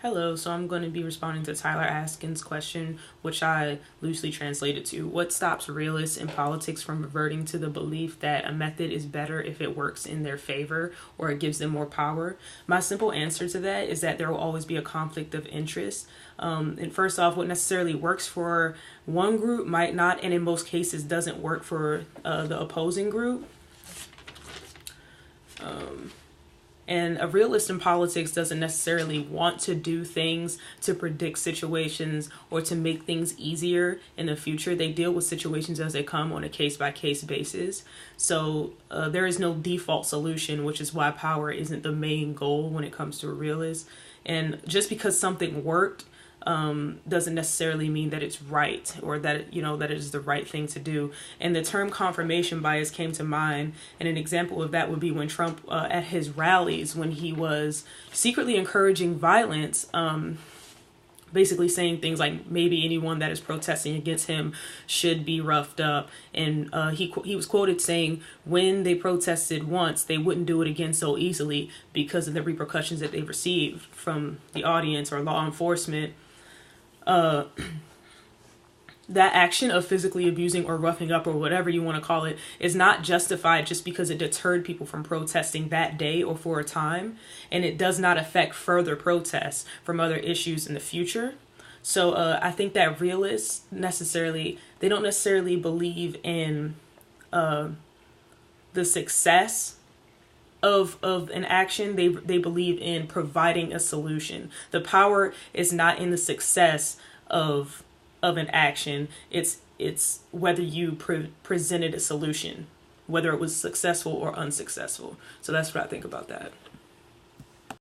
Hello, so I'm going to be responding to Tyler Askin's question, which I loosely translated to: what stops realists in politics from reverting to the belief that a method is better if it works in their favor or it gives them more power? My simple answer to that is that there will always be a conflict of interest. And first off, what necessarily works for one group might not, and in most cases doesn't work for the opposing group. And a realist in politics doesn't necessarily want to do things to predict situations or to make things easier in the future. They deal with situations as they come on a case-by-case basis. So there is no default solution, which is why power isn't the main goal when it comes to a realist. And just because something worked doesn't necessarily mean that it's right, or that that it is the right thing to do. And the term confirmation bias came to mind, and an example of that would be when Trump at his rallies, when he was secretly encouraging violence, basically saying things like maybe anyone that is protesting against him should be roughed up. And he was quoted saying when they protested once, they wouldn't do it again so easily because of the repercussions that they received from the audience or law enforcement. That action of physically abusing or roughing up, or whatever you want to call it, is not justified just because it deterred people from protesting that day or for a time, and it does not affect further protests from other issues in the future. So I think that realists they don't necessarily believe in the success of an action. They believe in providing a solution. The power is not in the success of an action. It's whether you presented a solution, whether it was successful or unsuccessful. So that's what I think about that.